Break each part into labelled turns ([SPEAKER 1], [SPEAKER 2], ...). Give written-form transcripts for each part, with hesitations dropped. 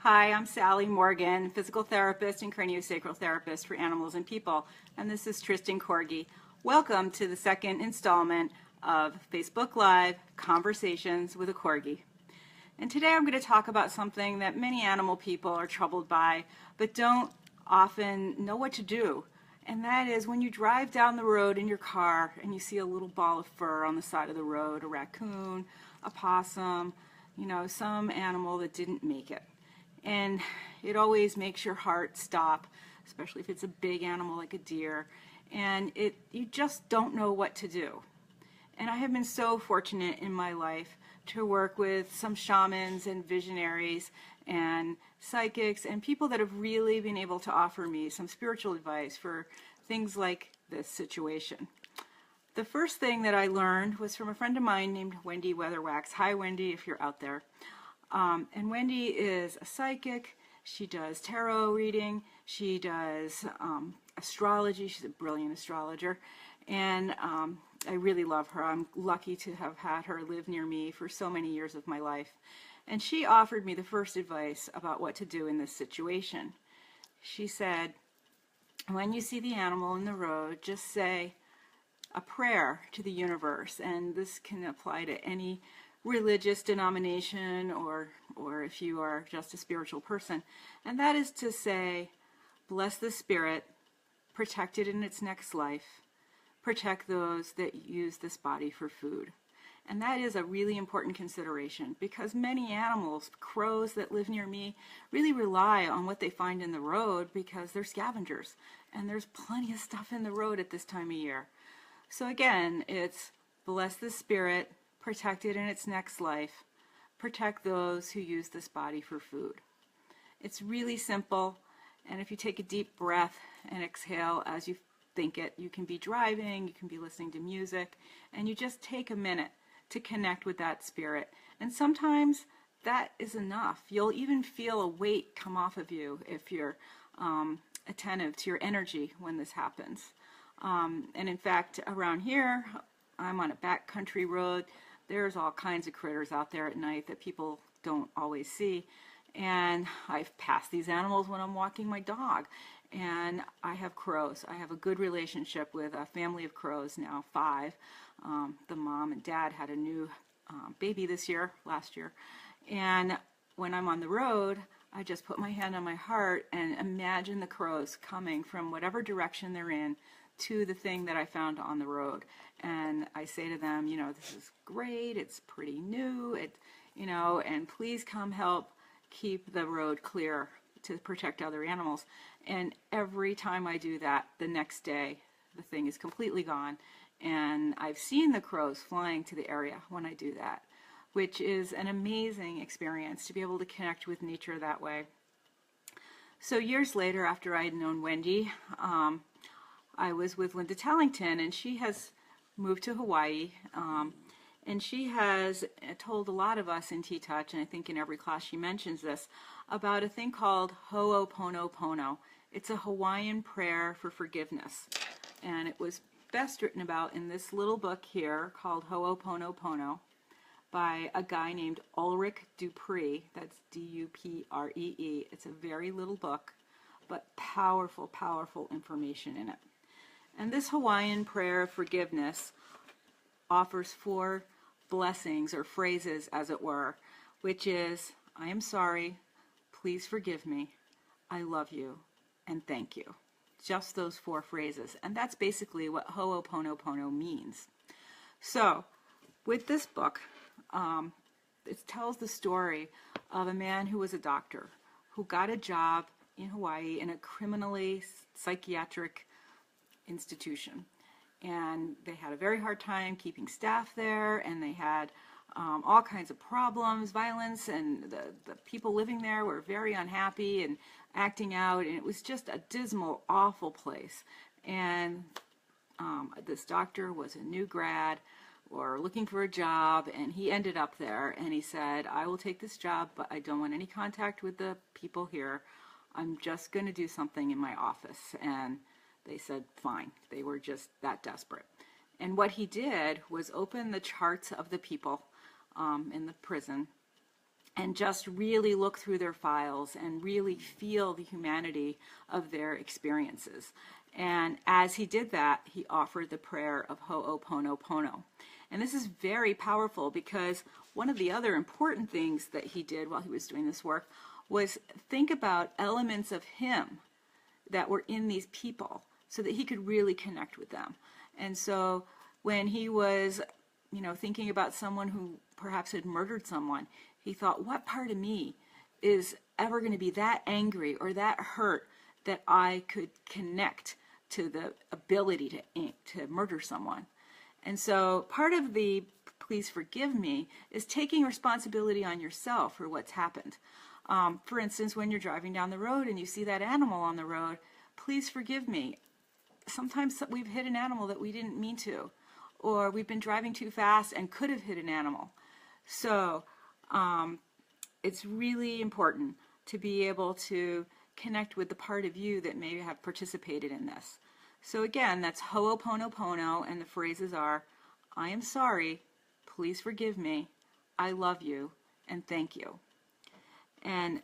[SPEAKER 1] Hi, I'm Sally Morgan, physical therapist and craniosacral therapist for animals and people, and this is Tristan Corgi. Welcome to the second installment of Facebook Live Conversations with a Corgi. And today I'm going to talk about something that many animal people are troubled by, but don't often know what to do. And that is when you drive down the road in your car and you see a little ball of fur on the side of the road, a raccoon, a possum, some animal that didn't make it. And it always makes your heart stop, especially if it's a big animal like a deer, and you just don't know what to do. And I have been so fortunate in my life to work with some shamans and visionaries and psychics and people that have really been able to offer me some spiritual advice for things like this situation. The first thing that I learned was from a friend of mine named Wendy Weatherwax. Hi, Wendy, if you're out there. And Wendy is a psychic. She does tarot reading. She does astrology. She's a brilliant astrologer. And I really love her. I'm lucky to have had her live near me for so many years of my life. And she offered me the first advice about what to do in this situation. She said, when you see the animal in the road, just say a prayer to the universe. And this can apply to any religious denomination or if you are just a spiritual person, and that is to say, bless the spirit, protect it in its next life, protect those that use this body for food. And that is a really important consideration because many animals, crows that live near me, really rely on what they find in the road because they're scavengers, and there's plenty of stuff in the road at this time of year. So again, it's bless the spirit, protect it in its next life, protect those who use this body for food. It's really simple, and if you take a deep breath and exhale as you think it, you can be driving, you can be listening to music, and you just take a minute to connect with that spirit. And sometimes that is enough. You'll even feel a weight come off of you if you're attentive to your energy when this happens. And in fact, around here, I'm on a backcountry road. There's all kinds of critters out there at night that people don't always see. And I've passed these animals when I'm walking my dog. And I have crows. I have a good relationship with a family of crows now, 5. The mom and dad had a new baby last year. And when I'm on the road, I just put my hand on my heart and imagine the crows coming from whatever direction they're in to the thing that I found on the road. And I say to them, this is great, it's pretty new, and please come help keep the road clear to protect other animals. And every time I do that, the next day, the thing is completely gone. And I've seen the crows flying to the area when I do that, which is an amazing experience to be able to connect with nature that way. So years later, after I had known Wendy, I was with Linda Tellington, and she has moved to Hawaii, and she has told a lot of us in ttouch, and I think in every class she mentions this, about a thing called Ho Oponopono. It's a Hawaiian prayer for forgiveness, and it was best written about in this little book here called Ho Oponopono by a guy named Ulrich Dupree. That's D-U-P-R-E-E. It's a very little book, but powerful, powerful information in it. And this Hawaiian prayer of forgiveness offers 4 blessings or phrases, as it were, which is, I am sorry, please forgive me, I love you, and thank you. Just those 4 phrases. And that's basically what Ho Oponopono means. So, with this book, it tells the story of a man who was a doctor, who got a job in Hawaii in a criminally psychiatric institution, and they had a very hard time keeping staff there, and they had all kinds of problems, violence, and the people living there were very unhappy and acting out, and it was just a dismal, awful place. And this doctor was a new grad or looking for a job, and he ended up there, and he said, I will take this job, but I don't want any contact with the people here. I'm just going to do something in my office. And they said, fine. They were just that desperate. And what he did was open the charts of the people in the prison and just really look through their files and really feel the humanity of their experiences. And as he did that, he offered the prayer of Ho Oponopono. And this is very powerful because one of the other important things that he did while he was doing this work was think about elements of him that were in these people so that he could really connect with them. And so when he was, thinking about someone who perhaps had murdered someone, he thought, what part of me is ever going to be that angry or that hurt that I could connect to the ability to murder someone? And so part of the please forgive me is taking responsibility on yourself for what's happened. For instance, when you're driving down the road and you see that animal on the road, please forgive me. Sometimes we've hit an animal that we didn't mean to, or we've been driving too fast and could have hit an animal. So it's really important to be able to connect with the part of you that may have participated in this. So again, that's Ho Oponopono, and the phrases are, I am sorry, please forgive me, I love you, and thank you. And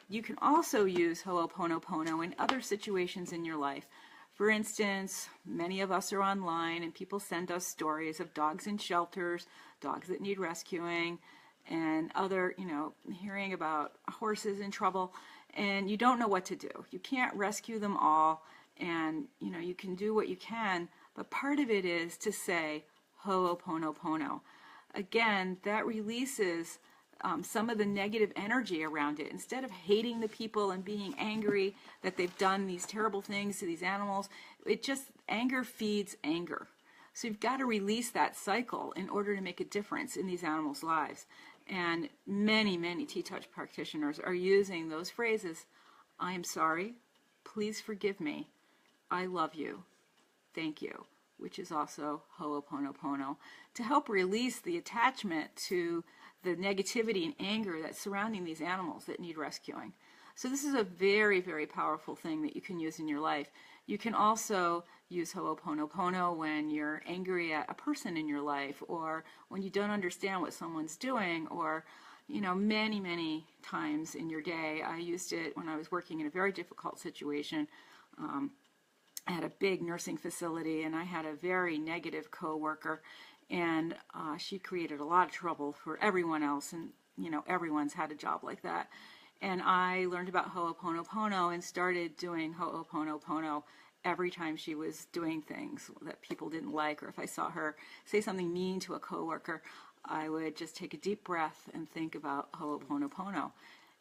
[SPEAKER 1] you can also use Ho Oponopono in other situations in your life. For instance, many of us are online and people send us stories of dogs in shelters, dogs that need rescuing, and other, hearing about horses in trouble, and you don't know what to do. You can't rescue them all, and, you can do what you can, but part of it is to say Ho Oponopono. Again, that releases some of the negative energy around it. Instead of hating the people and being angry that they've done these terrible things to these animals, anger feeds anger. So you've got to release that cycle in order to make a difference in these animals' lives. And many, many ttouch practitioners are using those phrases, I am sorry, please forgive me, I love you, thank you, which is also Ho Oponopono, to help release the attachment to the negativity and anger that's surrounding these animals that need rescuing. So this is a very, very powerful thing that you can use in your life. You can also use Ho Oponopono when you're angry at a person in your life, or when you don't understand what someone's doing, or many, many times in your day. I used it when I was working in a very difficult situation at a big nursing facility, and I had a very negative coworker, and she created a lot of trouble for everyone else, and everyone's had a job like that. And I learned about Ho Oponopono and started doing Ho Oponopono every time she was doing things that people didn't like, or if I saw her say something mean to a coworker, I would just take a deep breath and think about Ho Oponopono.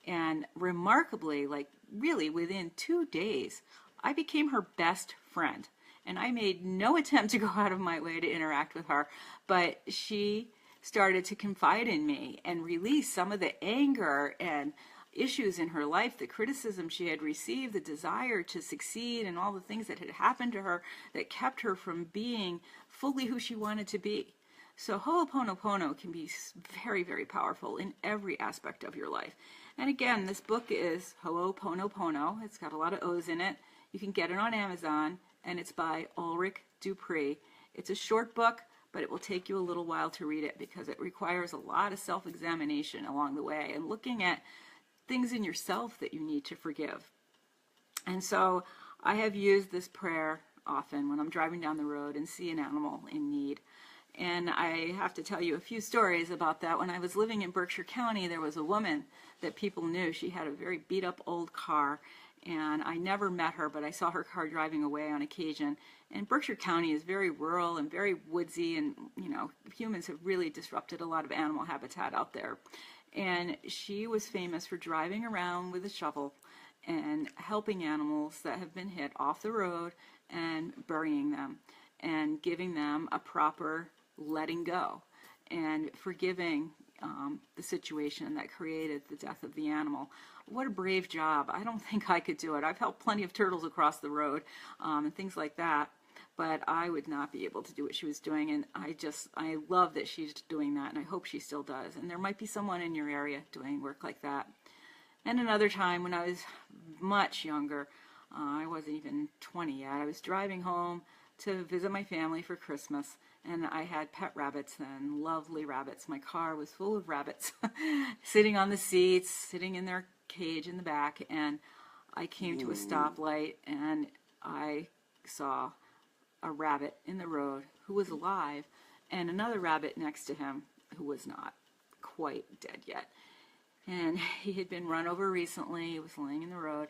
[SPEAKER 1] And remarkably, really within 2 days, I became her best friend. And I made no attempt to go out of my way to interact with her, but she started to confide in me and release some of the anger and issues in her life, the criticism she had received, the desire to succeed, and all the things that had happened to her that kept her from being fully who she wanted to be. So Ho Oponopono can be very, very powerful in every aspect of your life. And again, this book is Ho Oponopono. It's got a lot of O's in it. You can get it on Amazon, and it's by Ulrich Dupree. It's a short book, but it will take you a little while to read it because it requires a lot of self-examination along the way and looking at things in yourself that you need to forgive. And so I have used this prayer often when I'm driving down the road and see an animal in need. And I have to tell you a few stories about that. When I was living in Berkshire County, there was a woman that people knew. She had a very beat up old car, and I never met her, but I saw her car driving away on occasion. And Berkshire County is very rural and very woodsy, and humans have really disrupted a lot of animal habitat out there. And she was famous for driving around with a shovel and helping animals that have been hit off the road and burying them and giving them a proper letting go and forgiving the situation that created the death of the animal. What a brave job. I don't think I could do it. I've helped plenty of turtles across the road and things like that, but I would not be able to do what she was doing, and I love that she's doing that, and I hope she still does. And there might be someone in your area doing work like that. And another time when I was much younger, I wasn't even 20 yet, I was driving home to visit my family for Christmas, And I had pet rabbits then, lovely rabbits. My car was full of rabbits sitting on the seats, sitting in their cage in the back. And I came to a stoplight and I saw a rabbit in the road who was alive and another rabbit next to him who was not quite dead yet. And he had been run over recently. He was laying in the road.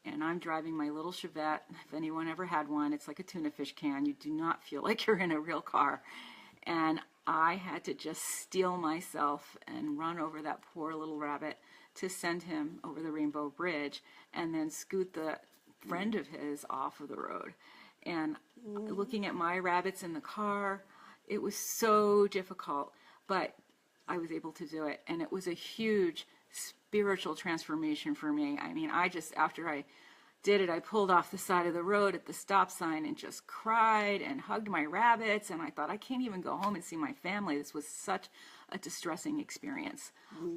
[SPEAKER 1] And I'm driving my little Chevette. If anyone ever had one, it's like a tuna fish can. You do not feel like you're in a real car. And I had to just steel myself and run over that poor little rabbit to send him over the Rainbow Bridge and then scoot the friend of his off of the road. And looking at my rabbits in the car, it was so difficult, but I was able to do it. And it was a huge spiritual transformation for me. I mean, after I did it, I pulled off the side of the road at the stop sign and just cried and hugged my rabbits. And I thought, I can't even go home and see my family. This was such a distressing experience.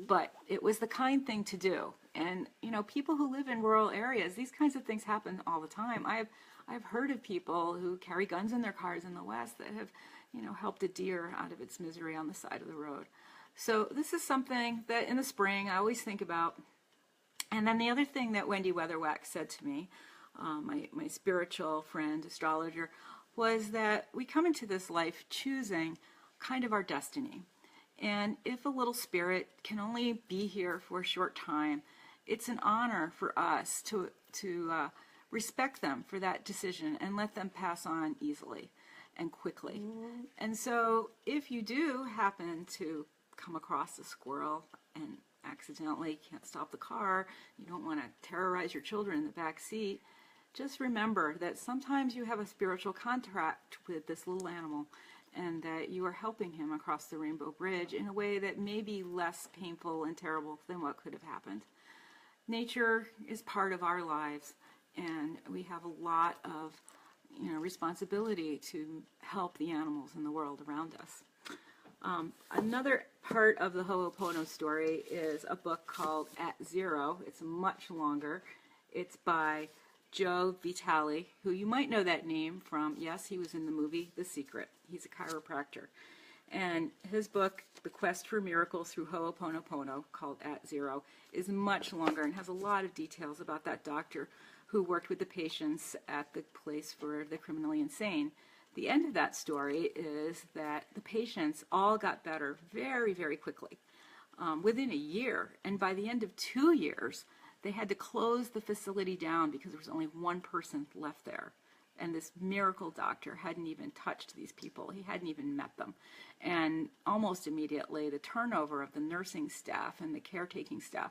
[SPEAKER 1] But it was the kind thing to do. And, you know, people who live in rural areas, these kinds of things happen all the time. I've heard of people who carry guns in their cars in the West that have, you know, helped a deer out of its misery on the side of the road. So this is something that in the spring I always think about. And then the other thing that Wendy Weatherwax said to me, my spiritual friend, astrologer, was that we come into this life choosing kind of our destiny. And if a little spirit can only be here for a short time, it's an honor for us to respect them for that decision and let them pass on easily and quickly. And so if you do happen to come across a squirrel and accidentally can't stop the car, you don't want to terrorize your children in the back seat, just remember that sometimes you have a spiritual contract with this little animal and that you are helping him across the Rainbow Bridge in a way that may be less painful and terrible than what could have happened. Nature is part of our lives, and we have a lot of, you know, responsibility to help the animals in the world around us. Another part of the Ho Opono story is a book called At Zero. It's much longer. It's by Joe Vitale, who you might know that name from, yes, he was in the movie The Secret. He's a chiropractor. And his book, The Quest for Miracles Through Ho Oponopono, called At Zero, is much longer and has a lot of details about that doctor who worked with the patients at the place for the criminally insane. The end of that story is that the patients all got better very, very quickly, within a year. And by the end of 2 years, they had to close the facility down because there was only one person left there. And this miracle doctor hadn't even touched these people. He hadn't even met them. And almost immediately, the turnover of the nursing staff and the caretaking staff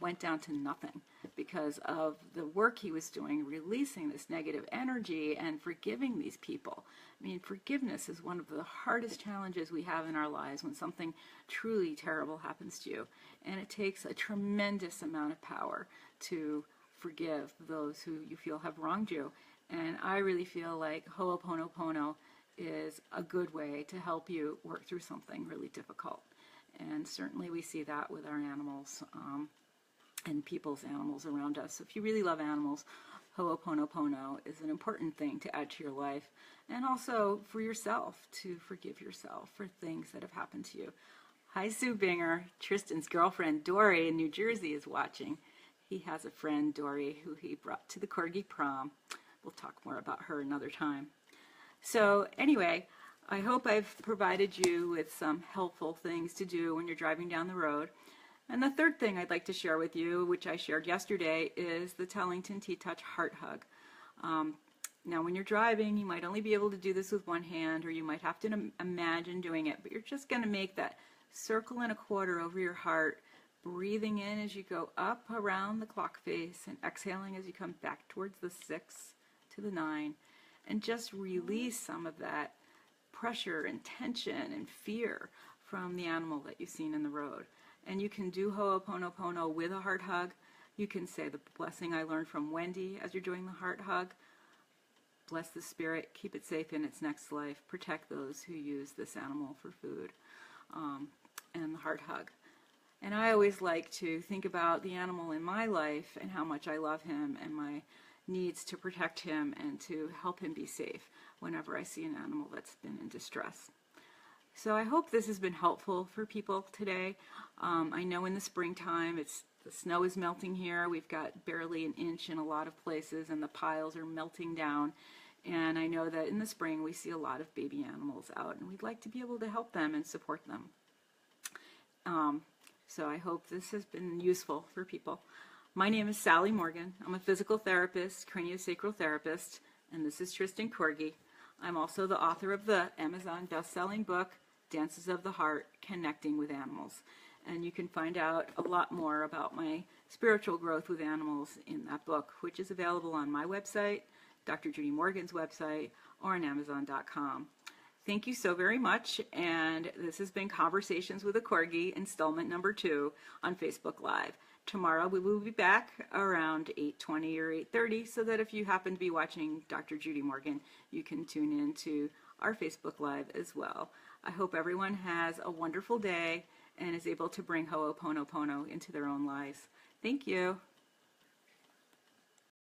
[SPEAKER 1] went down to nothing because of the work he was doing, releasing this negative energy and forgiving these people. I mean, forgiveness is one of the hardest challenges we have in our lives when something truly terrible happens to you. And it takes a tremendous amount of power to forgive those who you feel have wronged you. And I really feel like Ho Oponopono is a good way to help you work through something really difficult. And certainly we see that with our animals and people's animals around us. So if you really love animals, Ho Oponopono is an important thing to add to your life. And also for yourself, to forgive yourself for things that have happened to you. Hi, Sue Binger. Tristan's girlfriend, Dory, in New Jersey is watching. He has a friend, Dory, who he brought to the Corgi prom. We'll talk more about her another time. So anyway, I hope I've provided you with some helpful things to do when you're driving down the road. And the third thing I'd like to share with you, which I shared yesterday, is the Tellington T-Touch Heart Hug. Now, when you're driving, you might only be able to do this with one hand, or you might have to imagine doing it, but you're just going to make that circle and a quarter over your heart, breathing in as you go up around the clock face and exhaling as you come back towards the 6 to the 9, and just release some of that pressure and tension and fear from the animal that you've seen in the road. And you can do Ho Oponopono with a heart hug. You can say the blessing I learned from Wendy as you're doing the heart hug. Bless the spirit, keep it safe in its next life, protect those who use this animal for food, and the heart hug. And I always like to think about the animal in my life and how much I love him and my needs to protect him and to help him be safe whenever I see an animal that's been in distress. So I hope this has been helpful for people today. I know in the springtime the snow is melting here. We've got barely an inch in a lot of places and the piles are melting down. And I know that in the spring we see a lot of baby animals out and we'd like to be able to help them and support them. So I hope this has been useful for people. My name is Sally Morgan. I'm a physical therapist, craniosacral therapist, and this is Tristan Corgi. I'm also the author of the Amazon best-selling book, Dances of the Heart, Connecting with Animals. And you can find out a lot more about my spiritual growth with animals in that book, which is available on my website, Dr. Judy Morgan's website, or on Amazon.com. Thank you so very much, and this has been Conversations with a Corgi, installment number 2 on Facebook Live. Tomorrow we will be back around 8:20 or 8:30, so that if you happen to be watching Dr. Judy Morgan, you can tune in to our Facebook Live as well. I hope everyone has a wonderful day and is able to bring Ho Oponopono into their own lives. Thank you.